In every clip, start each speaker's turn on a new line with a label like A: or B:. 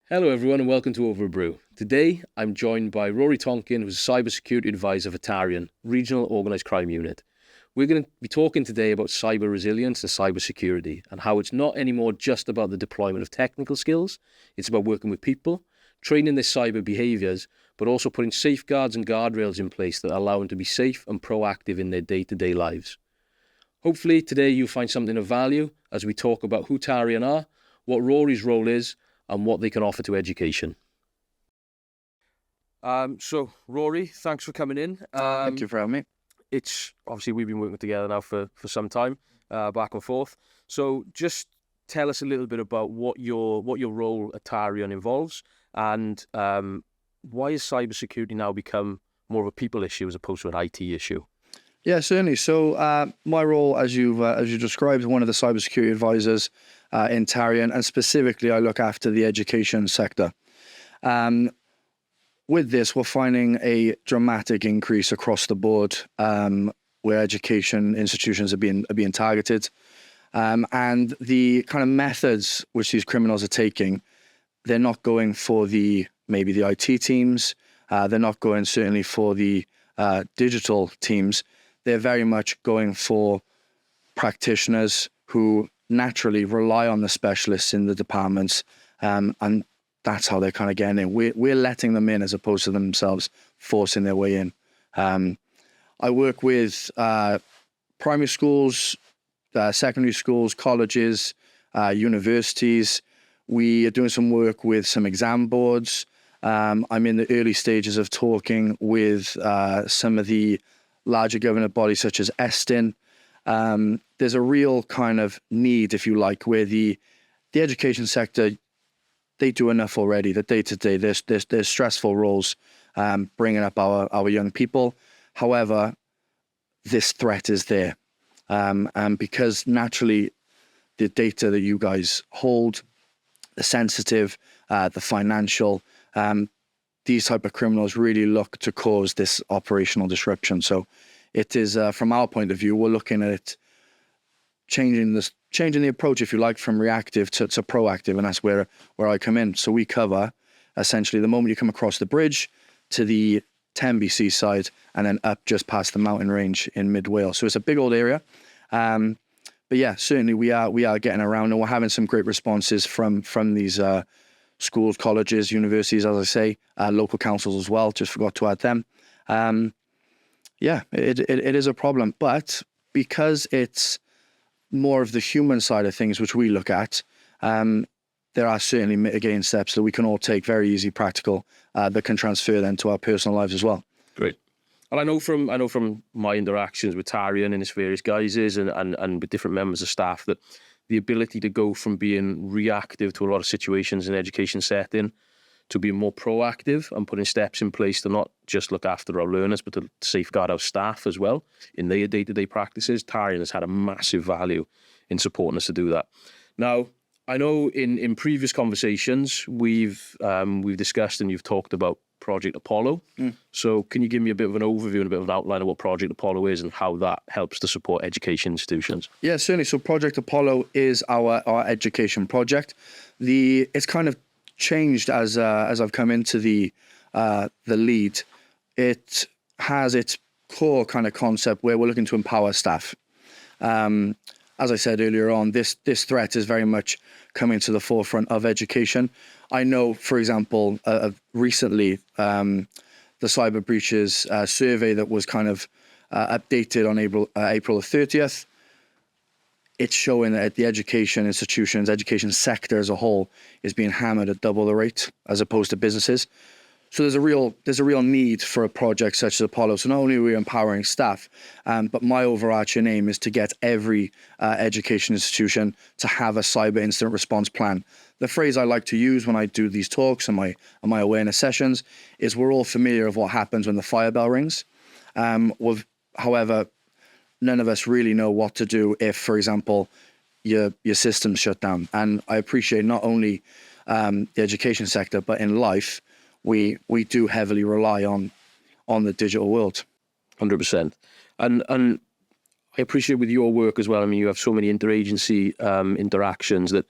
A: Hello everyone and welcome to Over a Brew. Today I'm joined by Rory Tonkin, who's a cybersecurity advisor for Tarian, Regional Organised Crime Unit. We're going to be talking today about cyber resilience and cybersecurity and how it's not anymore just about the deployment of technical skills, it's about working with people, training their cyber behaviours, but also putting safeguards and guardrails in place that allow them to be safe and proactive in their day-to-day lives. Hopefully today you'll find something of value as we talk about who Tarian are, what Rory's role is, and what they can offer to education. So, Rory, thanks for coming in.
B: Thank you for having me.
A: It's obviously we've been working together now for some time, back and forth. So, just tell us a little bit about what your role at Tarian involves, and why has cybersecurity now become more of a people issue as opposed to an IT issue?
B: Yeah, certainly. So, my role, as you described, is one of the cybersecurity advisors in Tarian, and specifically, I look after the education sector. With this, we're finding a dramatic increase across the board where education institutions are being targeted, and the kind of methods which these criminals are taking, they're not going for maybe the IT teams. They're not going certainly for the digital teams. They're very much going for practitioners who naturally rely on the specialists in the departments, and that's how they're kind of getting in. We're letting them in as opposed to themselves forcing their way in. I work with primary schools, secondary schools, colleges, universities. We are doing some work with some exam boards. I'm in the early stages of talking with some of the larger government bodies such as Estin. There's a real kind of need, if you like, where the education sector, they do enough already. The day-to-day, there's stressful roles bringing up our young people. However, this threat is there. And because naturally the data that you guys hold, the sensitive, the financial, these type of criminals really look to cause this operational disruption. So it is, from our point of view, we're looking at it changing the approach, if you like, from reactive to proactive, and that's where I come in. So we cover essentially the moment you come across the bridge to the Tenby seaside and then up just past the mountain range in mid Wales. So it's a big old area. But yeah, certainly we are getting around, and we're having some great responses from these schools, colleges, universities, as I say, local councils as well. Just forgot to add them. Yeah, it is a problem, but because it's more of the human side of things, which we look at, there are certainly mitigating steps that we can all take, very easy, practical, that can transfer then to our personal lives as well.
A: Great. And I know from my interactions with Tarian in its various guises and with different members of staff that the ability to go from being reactive to a lot of situations in an education setting to be more proactive and putting steps in place to not just look after our learners, but to safeguard our staff as well in their day-to-day practices. Tarian has had a massive value in supporting us to do that. Now, I know in previous conversations we've discussed and you've talked about Project Apollo. So can you give me a bit of an overview and a bit of an outline of what Project Apollo is and how that helps to support education institutions? Yeah,
B: certainly. So Project Apollo is our education project. It's kind of changed as I've come into the lead. It has its core kind of concept where we're looking to empower staff. As I said earlier on, this threat is very much coming to the forefront of education. I know, for example, recently the cyber breaches survey that was kind of updated on April the 30th. It's showing that the education institutions, education sector as a whole, is being hammered at double the rate as opposed to businesses. So there's a real need for a project such as Apollo. So not only are we empowering staff, but my overarching aim is to get every education institution to have a cyber incident response plan. The phrase I like to use when I do these talks and my awareness sessions is we're all familiar of what happens when the fire bell rings. However, none of us really know what to do if, for example, your system's shut down. And I appreciate not only the education sector, but in life, we do heavily rely on the digital world.
A: 100%. And I appreciate with your work as well. I mean, you have so many interagency interactions that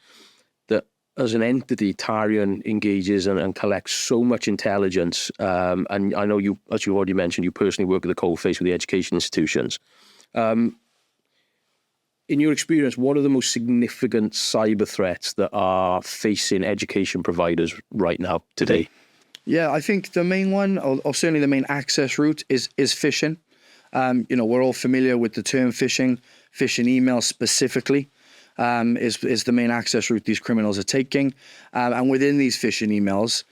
A: as an entity, Tarian engages and collects so much intelligence. And I know you, as you already mentioned, you personally work at the coalface with the education institutions. In your experience, what are the most significant cyber threats that are facing education providers right now, today?
B: Yeah, I think the main one, or certainly the main access route, is phishing. We're all familiar with the term phishing. Phishing emails specifically is the main access route these criminals are taking. And within these phishing emails,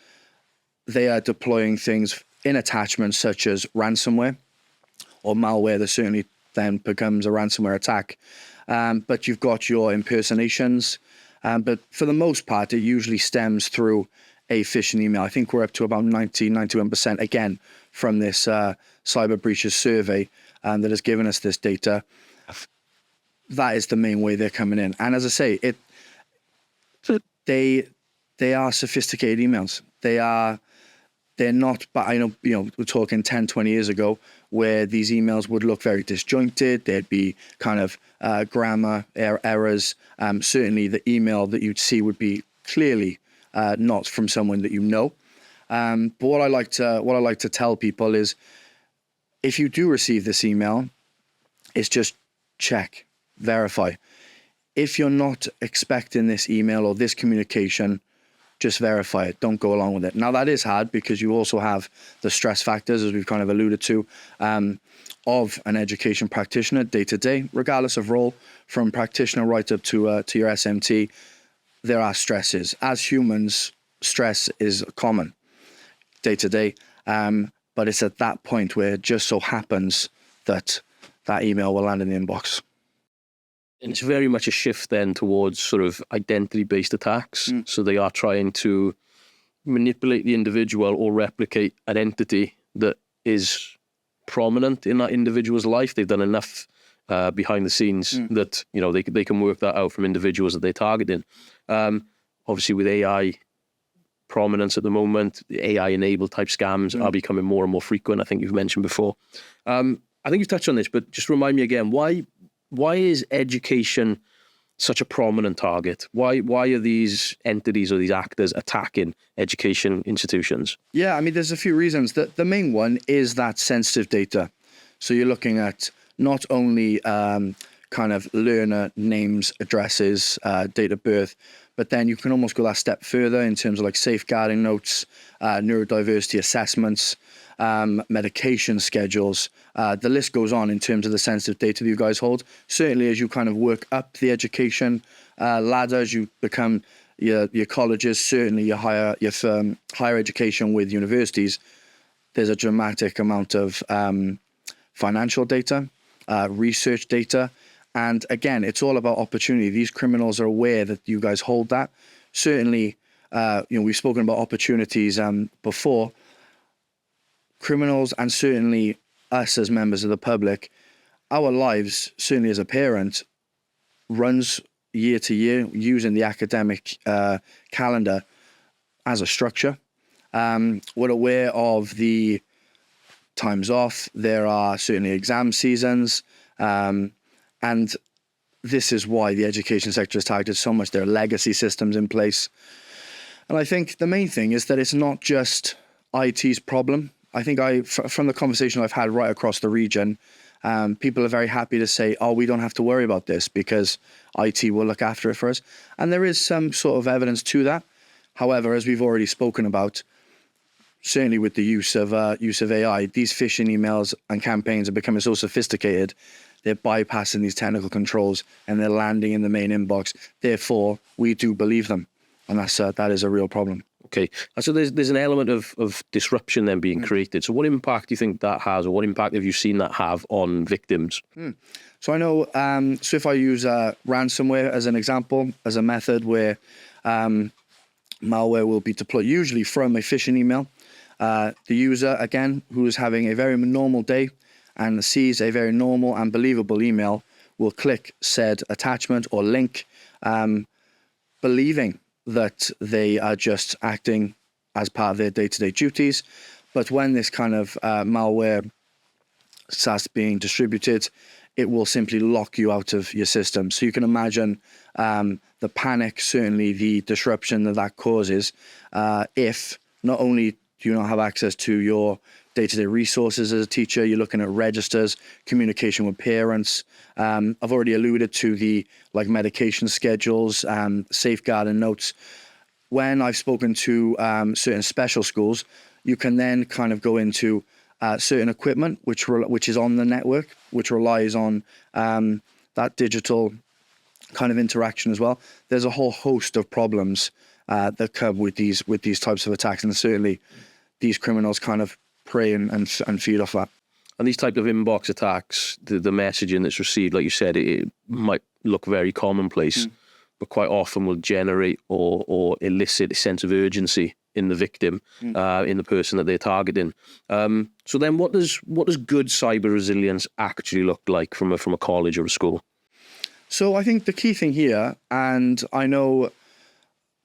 B: they are deploying things in attachments such as ransomware or malware that certainly then becomes a ransomware attack. But you've got your impersonations. But for the most part, it usually stems through a phishing email. I think we're up to about 91% again from this cyber breaches survey that has given us this data. That is the main way they're coming in. And as I say, they are sophisticated emails. They're not, but I know, we're talking 10, 20 years ago where these emails would look very disjointed. There'd be kind of grammar errors. Certainly the email that you'd see would be clearly not from someone that you know. But what I like to tell people is, if you do receive this email, it's just check, verify. If you're not expecting this email or this communication, just verify it. Don't go along with it. Now, that is hard because you also have the stress factors, as we've kind of alluded to, of an education practitioner day to day, regardless of role, from practitioner right up to your SMT. There are stresses. As humans, stress is common day to day. But it's at that point where it just so happens that email will land in the inbox.
A: And it's very much a shift then towards sort of identity-based attacks. So they are trying to manipulate the individual or replicate an entity that is prominent in that individual's life. They've done enough behind the scenes that, they can work that out from individuals that they're targeting. Obviously, with AI prominence at the moment, AI-enabled type scams are becoming more and more frequent. I think you've mentioned before. I think you've touched on this, but just remind me again, why is education such a prominent target? Why are these entities or these actors attacking education institutions? Yeah,
B: I mean, there's a few reasons. The main one is that sensitive data. So you're looking at not only kind of learner names, addresses, date of birth, but then you can almost go that step further in terms of like safeguarding notes, neurodiversity assessments, medication schedules. The list goes on in terms of the sensitive data that you guys hold. Certainly as you kind of work up the education ladder, as you become your colleges, certainly your higher education with universities, there's a dramatic amount of financial data, research data. And again, it's all about opportunity. These criminals are aware that you guys hold that. Certainly, we've spoken about opportunities before. Criminals, and certainly us as members of the public, our lives, certainly as a parent, runs year to year using the academic calendar as a structure. We're aware of the times off. There are certainly exam seasons. And this is why the education sector is targeted so much. There are legacy systems in place. And I think the main thing is that it's not just IT's problem. I think from the conversation I've had right across the region, people are very happy to say, we don't have to worry about this because IT will look after it for us. And there is some sort of evidence to that. However, as we've already spoken about, certainly with the use of AI, these phishing emails and campaigns are becoming so sophisticated, they're bypassing these technical controls and they're landing in the main inbox. Therefore, we do believe them. And that is a real problem.
A: Okay. So there's an element of disruption then being created. So what impact do you think that has, or what impact have you seen that have on victims?
B: So I know, so if I use ransomware as an example, as a method where malware will be deployed, usually from a phishing email, the user, again, who is having a very normal day and sees a very normal and believable email, will click said attachment or link, believing that they are just acting as part of their day-to-day duties. But when this kind of malware starts being distributed, it will simply lock you out of your system. So you can imagine the panic, certainly the disruption that causes, if not only do you not have access to your day-to-day resources as a teacher, you're looking at registers, communication with parents. I've already alluded to the medication schedules, safeguarding notes. When I've spoken to certain special schools, you can then kind of go into certain equipment which is on the network, which relies on that digital kind of interaction as well. There's a whole host of problems that come with these types of attacks, and certainly these criminals kind of prey and feed off that.
A: And these type of inbox attacks, the messaging that's received, like you said, it might look very commonplace, but quite often will generate or elicit a sense of urgency in the victim, in the person that they're targeting. So then what does good cyber resilience actually look like from a college or a school?
B: So I think the key thing here, and I know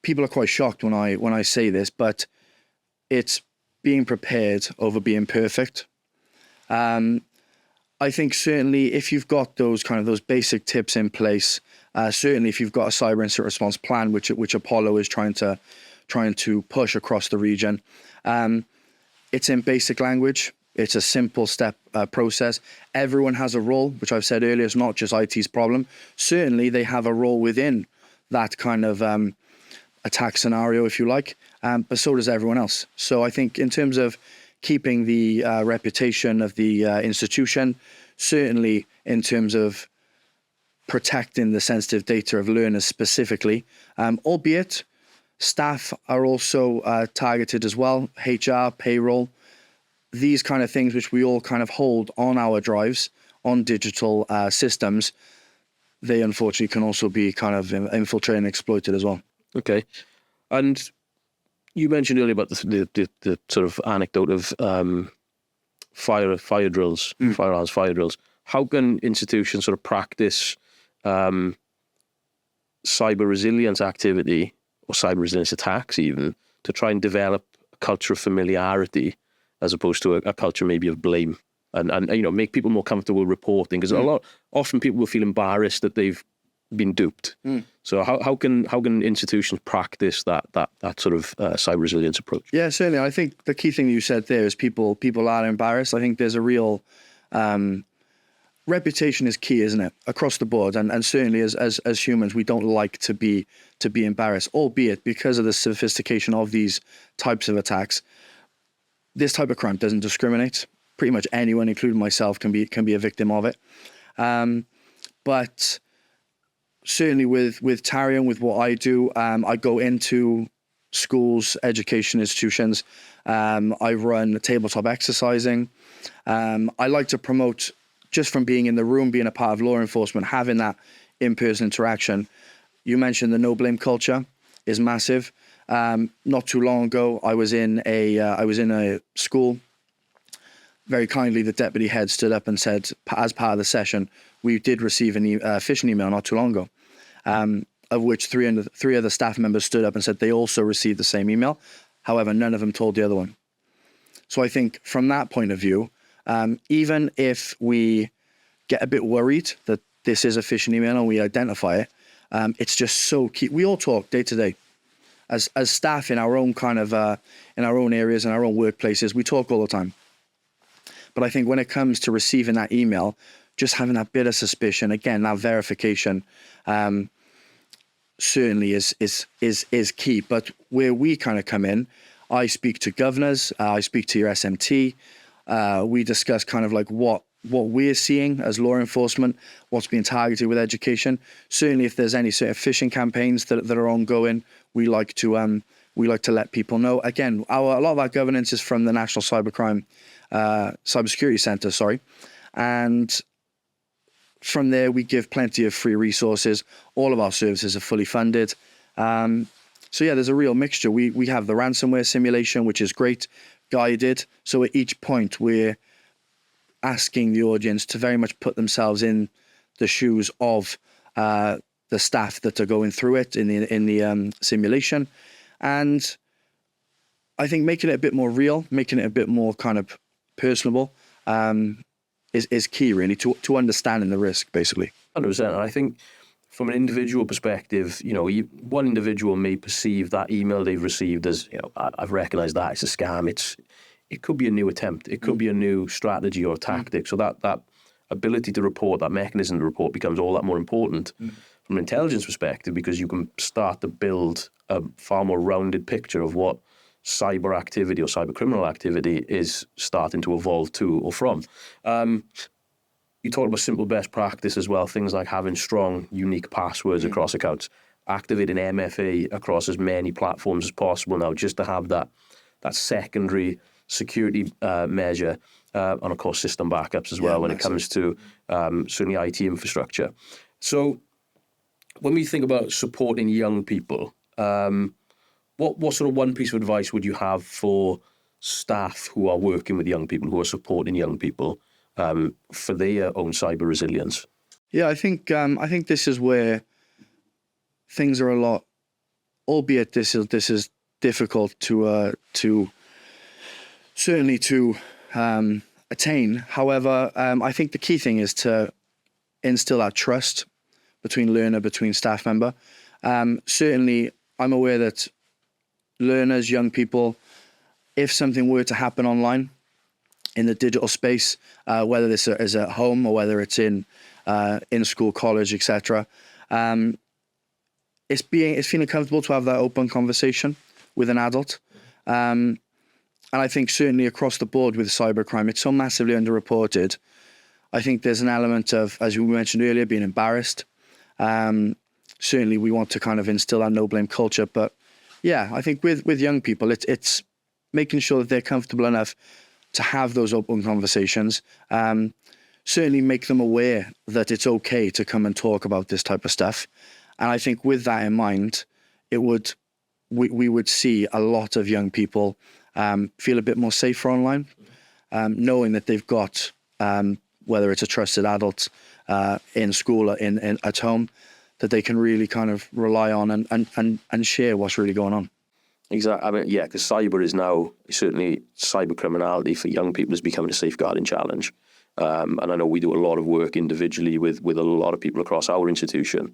B: people are quite shocked when I say this, but it's being prepared over being perfect. I think certainly if you've got those basic tips in place, certainly if you've got a cyber incident response plan, which Apollo is trying to push across the region, it's in basic language. It's a simple step process. Everyone has a role, which I've said earlier, it's not just IT's problem. Certainly they have a role within that kind of attack scenario, if you like, but so does everyone else. So I think in terms of keeping the reputation of the institution, certainly in terms of protecting the sensitive data of learners specifically, albeit staff are also targeted as well, HR, payroll, these kind of things which we all kind of hold on our drives, on digital systems, they unfortunately can also be kind of infiltrated and exploited as well.
A: Okay. And you mentioned earlier about the sort of anecdote of fire drills, firearms fire drills. How can institutions sort of practice cyber resilience activity or cyber resilience attacks even to try and develop a culture of familiarity as opposed to a culture maybe of blame and make people more comfortable reporting? Because often people will feel embarrassed that they've been duped. So how can institutions practice that sort of cyber resilience approach? Yeah,
B: certainly. I think the key thing you said there is people are embarrassed. I think there's a real reputation is key, isn't it, across the board, and certainly as humans we don't like to be embarrassed, albeit because of the sophistication of these types of attacks. This type of crime doesn't discriminate. Pretty much anyone, including myself, can be a victim of it. But certainly with Tarian, with what I do, I go into schools, education institutions. I run tabletop exercising. I like to promote, just from being in the room, being a part of law enforcement, having that in-person interaction. You mentioned the no blame culture is massive. Not too long ago, I was in a school. Very kindly, the deputy head stood up and said, as part of the session, we did receive a phishing email not too long ago, of which three other staff members stood up and said they also received the same email. However, none of them told the other one. So I think from that point of view, even if we get a bit worried that this is a phishing email and we identify it, it's just so key. We all talk day to day. As staff in our own kind of in our own areas and our own workplaces, we talk all the time. But I think when it comes to receiving that email, just having that bit of suspicion, again, that verification, certainly is key. But where we kind of come in, I speak to governors, I speak to your SMT. We discuss kind of like what we're seeing as law enforcement, what's being targeted with education. Certainly, if there's any sort of phishing campaigns that are ongoing, we like to let people know. Again, a lot of our governance is from the National Cybersecurity Centre, and from there we give plenty of free resources. All of our services are fully funded. So yeah, there's a real mixture. We have the ransomware simulation, which is great, guided. So at each point we're asking the audience to very much put themselves in the shoes of the staff that are going through it in the simulation, and I think making it a bit more real, making it a bit more kind of personable, is key really to understanding the risk, basically.
A: 100%. And I think from an individual perspective, one individual may perceive that email they've received as, I've recognised that it's a scam. It could be a new attempt. It could be a new strategy or tactic. So that ability to report, that mechanism to report becomes all that more important from an intelligence perspective, because you can start to build a far more rounded picture of what cyber activity or cyber criminal activity is starting to evolve to or from. You talked about simple best practice as well, things like having strong, unique passwords across accounts, activating MFA across as many platforms as possible now, just to have that secondary security measure, and of course system backups as well when it comes to certainly IT infrastructure. So when we think about supporting young people, what sort of one piece of advice would you have for staff who are working with young people, who are supporting young people for their own cyber resilience?
B: Yeah, I think this is where things are a lot, albeit this is difficult to certainly to attain. However, I think the key thing is to instill that trust between learner, between staff member. Certainly, I'm aware that learners, young people, if something were to happen online in the digital space, whether this is at home or whether it's in school, college, etc., it's feeling comfortable to have that open conversation with an adult. And I think certainly across the board with cybercrime, it's so massively underreported. I think there's an element of, as we mentioned earlier, being embarrassed. Certainly we want to kind of instill that no blame culture, but yeah, I think with young people, it's making sure that they're comfortable enough to have those open conversations. Certainly make them aware that it's okay to come and talk about this type of stuff. And I think with that in mind, we would see a lot of young people feel a bit more safer online, knowing that they've got, whether it's a trusted adult in school or at home, that they can really kind of rely on and share what's really going on.
A: Exactly. I mean, yeah, because cyber is now, certainly cyber criminality for young people is becoming a safeguarding challenge. And I know we do a lot of work individually with a lot of people across our institution,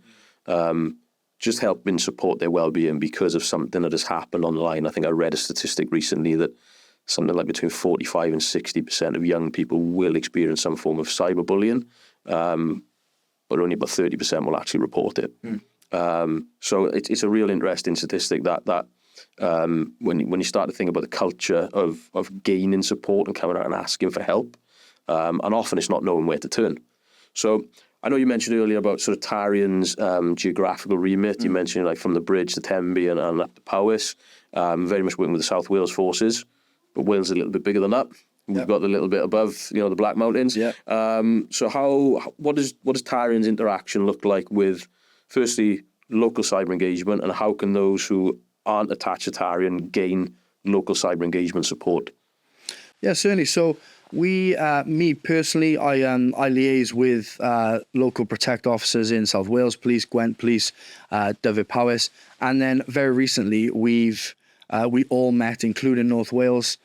A: just helping support their well-being because of something that has happened online. I think I read a statistic recently that something like between 45 and 60% of young people will experience some form of cyberbullying, but only about 30% will actually report it. So it's a real interesting statistic that when you start to think about the culture of gaining support and coming out and asking for help, and often it's not knowing where to turn. So I know you mentioned earlier about sort of Tarian's geographical remit. You mentioned like from the bridge to Tenby and up to Powys, very much working with the South Wales forces, but Wales is a little bit bigger than that. We've got a little bit above, the Black Mountains. Yeah. So what does Tarian's interaction look like with, firstly, local cyber engagement, and how can those who aren't attached to Tarian gain local cyber engagement support?
B: Yeah, certainly. So me personally, I liaise with local protect officers in South Wales Police, Gwent Police, Dyfed Powys, and then very recently we all met, including North Wales,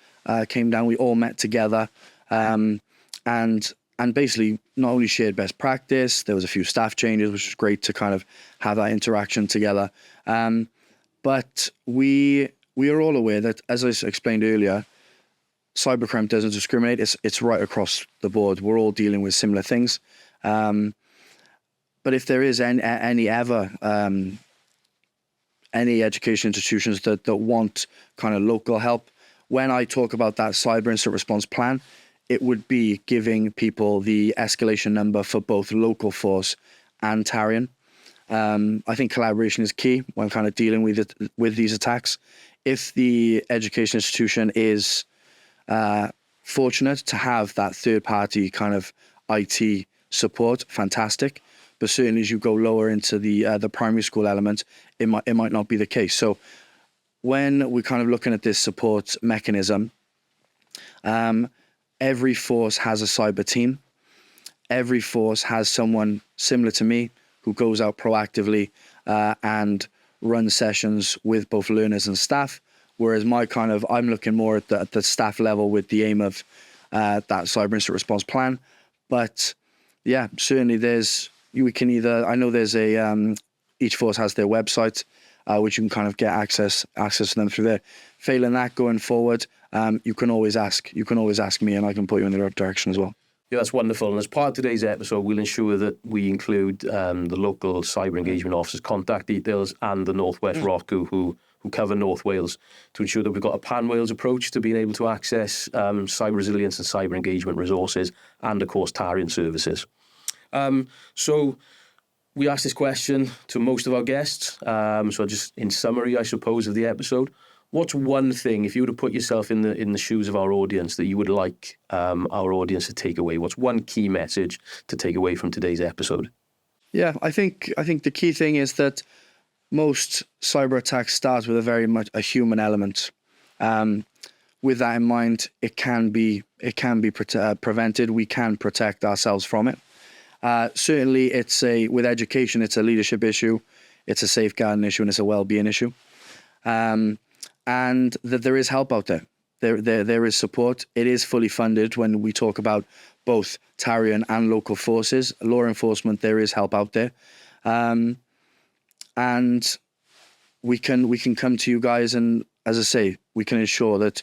B: came down. We all met together, and basically not only shared best practice. There was a few staff changes, which was great to kind of have that interaction together. But we are all aware that, as I explained earlier, cybercrime doesn't discriminate. It's right across the board. We're all dealing with similar things. But if there is any education institutions that want kind of local help, when I talk about that cyber incident response plan, it would be giving people the escalation number for both local force and Tarian. I think collaboration is key when kind of dealing with these attacks. If the education institution is fortunate to have that third-party kind of IT support, fantastic. But certainly as you go lower into the primary school element, it might not be the case. So when we're kind of looking at this support mechanism, every force has a cyber team. Every force has someone similar to me who goes out proactively and runs sessions with both learners and staff. Whereas I'm looking more at the staff level with the aim of that cyber incident response plan. But yeah, certainly there's we can either, I know there's each force has their website, which you can kind of get access to them through there. Failing that, going forward, you can always ask me, and I can put you in the right direction as well.
A: Yeah, that's wonderful. And as part of today's episode, we'll ensure that we include the local cyber engagement officer's contact details and the Northwest Rocu who cover North Wales, to ensure that we've got a pan-Wales approach to being able to access cyber resilience and cyber engagement resources, and of course Tarian services. So we asked this question to most of our guests. So just in summary, I suppose, of the episode, what's one thing, if you were to put yourself in the shoes of our audience, that you would like our audience to take away? What's one key message to take away from today's episode?
B: Yeah, I think the key thing is that most cyber attacks start with a very much a human element. With that in mind, it can be prevented. We can protect ourselves from it. Certainly, with education, it's a leadership issue, it's a safeguarding issue, and it's a well-being issue. And that there is help out there. There is support. It is fully funded when we talk about both Tarian and local forces. Law enforcement, there is help out there. And we can come to you guys, and as I say, we can ensure that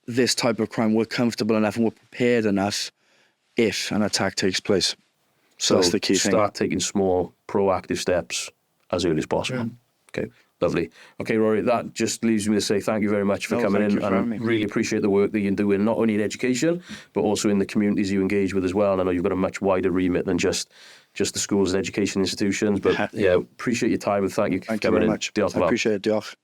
B: this type of crime, we're comfortable enough and we're prepared enough if an attack takes place. So that's the key thing.
A: Start taking small, proactive steps as early as possible. Yeah. Okay, lovely. Okay, Rory, that just leaves me to say thank you very much for coming in, and really appreciate the work that you're doing, not only in education, but also in the communities you engage with as well. And I know you've got a much wider remit than just the schools and education institutions, but yeah, appreciate your time, and thank you for coming in.
B: Thank you very much. I appreciate it, Diolch.